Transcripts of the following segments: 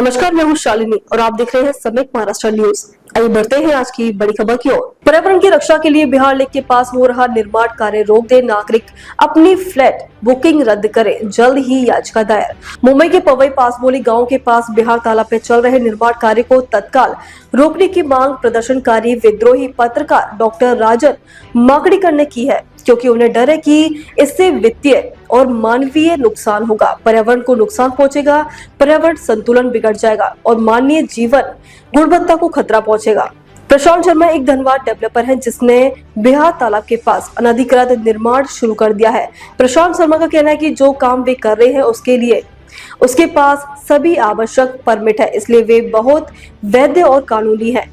नमस्कार, मैं हूँ शालिनी और आप देख रहे हैं समेक महाराष्ट्र न्यूज। आइए बढ़ते हैं आज की बड़ी खबर की ओर। पर्यावरण की रक्षा के लिए बिहार लेक के पास हो रहा निर्माण कार्य रोक दे, नागरिक अपनी फ्लैट बुकिंग रद्द करें, जल्द ही याचिका दायर। मुंबई के पवई पासबोली गांव के पास बिहार तालाब पे चल रहे निर्माण कार्य को तत्काल रोकने की मांग प्रदर्शनकारी विद्रोही पत्रकार डॉक्टर राजन माकड़ीकर ने की है, क्योंकि उन्हें डर है कि इससे वित्तीय और मानवीय नुकसान होगा, पर्यावरण को नुकसान पहुंचेगा, पर्यावरण संतुलन बिगड़ जाएगा और मानवीय जीवन गुणवत्ता को खतरा पहुंचेगा। प्रशांत शर्मा एक धनवान डेवलपर हैं जिसने बिहार तालाब के पास अनधिकृत निर्माण शुरू कर दिया है। प्रशांत शर्मा का कहना है कि जो काम वे कर रहे हैं उसके लिए उसके पास सभी आवश्यक परमिट है, इसलिए वे बहुत वैध और कानूनी है,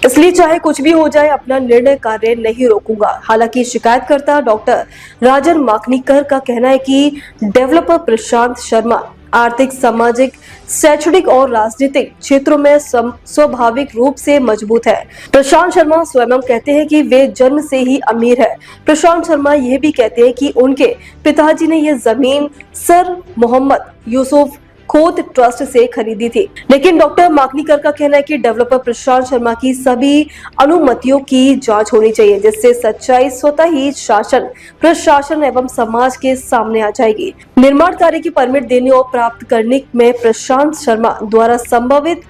इसलिए चाहे कुछ भी हो जाए अपना निर्णय कार्य नहीं रोकूंगा। हालांकि शिकायतकर्ता डॉक्टर राजन माकड़ीकर का कहना है कि डेवलपर प्रशांत शर्मा आर्थिक, सामाजिक, शैक्षणिक और राजनीतिक क्षेत्रों में स्वाभाविक रूप से मजबूत है। प्रशांत शर्मा स्वयं कहते हैं कि वे जन्म से ही अमीर है। प्रशांत शर्मा यह भी कहते हैं कि उनके पिताजी ने यह जमीन सर मोहम्मद यूसुफ खोत ट्रस्ट से खरीदी थी, लेकिन डॉक्टर माकड़ीकर का कहना है कि डेवलपर प्रशांत शर्मा की सभी अनुमतियों की जांच होनी चाहिए, जिससे सच्चाई स्वतः ही शासन, प्रशासन एवं समाज के सामने आ जाएगी। निर्माण कार्य की परमिट देने और प्राप्त करने में प्रशांत शर्मा द्वारा संभावित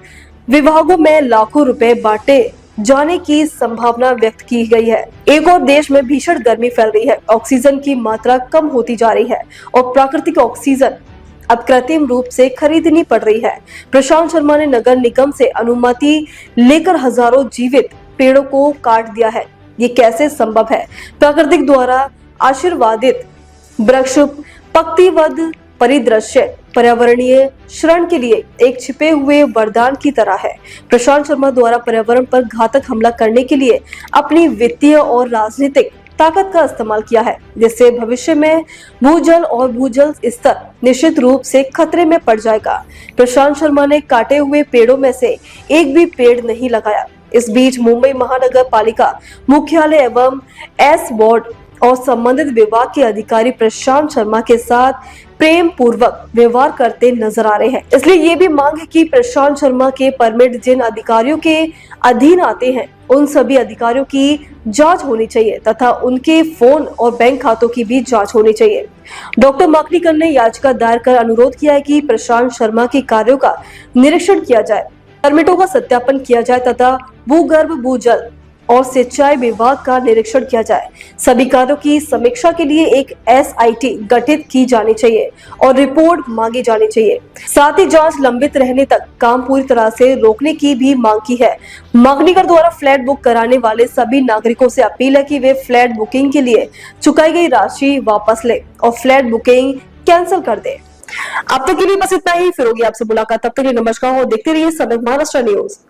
विभागों में लाखों रुपए बांटे जाने की संभावना व्यक्त की गई है। एक और देश में भीषण गर्मी फैल रही है, ऑक्सीजन की मात्रा कम होती जा रही है और प्राकृतिक ऑक्सीजन अब कृत्रिम रूप से खरीदनी पड़ रही है। प्रशांत शर्मा ने नगर निगम से अनुमति लेकर हजारों जीवित पेड़ों को काट दिया है। ये कैसे संभव है? प्राकृतिक द्वारा आशीर्वादित वृक्ष पंक्तिबद्ध परिदृश्य पर्यावरणीय क्षरण के लिए एक छिपे हुए वरदान की तरह है। प्रशांत शर्मा द्वारा पर्यावरण पर घातक हमला करने के लिए अपनी वित्तीय और राजनीतिक ताकत का इस्तेमाल किया है, जिससे भविष्य में भूजल और भूजल स्तर निश्चित रूप से खतरे में पड़ जाएगा। प्रशांत शर्मा ने काटे हुए पेड़ों में से एक भी पेड़ नहीं लगाया। इस बीच मुंबई महानगर पालिका मुख्यालय एवं एस बोर्ड और संबंधित विभाग के अधिकारी प्रशांत शर्मा के साथ प्रेम पूर्वक व्यवहार करते नजर आ रहे हैं, इसलिए ये भी मांग है कि प्रशांत शर्मा के परमिट जिन अधिकारियों के अधीन आते हैं उन सभी अधिकारियों की जांच होनी चाहिए तथा उनके फोन और बैंक खातों की भी जांच होनी चाहिए। डॉक्टर माकड़ीकर ने याचिका दायर कर अनुरोध किया है कि प्रशांत शर्मा के कार्यों का निरीक्षण किया जाए, परमिटों का सत्यापन किया जाए तथा भूगर्भ, भूजल और सिंचाई विभाग का निरीक्षण किया जाए। सभी कार्यों की समीक्षा के लिए एक SIT गठित की जानी चाहिए और रिपोर्ट मांगी जानी चाहिए। साथ ही जांच लंबित रहने तक काम पूरी तरह से रोकने की भी मांग की है। माकड़ीकर द्वारा फ्लैट बुक कराने वाले सभी नागरिकों से अपील है कि वे फ्लैट बुकिंग के लिए चुकाई गई राशि वापस ले और फ्लैट बुकिंग कैंसिल कर दे। अब तक के लिए बस इतना ही, फिर होगी आपसे मुलाकात। तब तक के लिए नमस्कार और देखते रहिए समेक महाराष्ट्र न्यूज।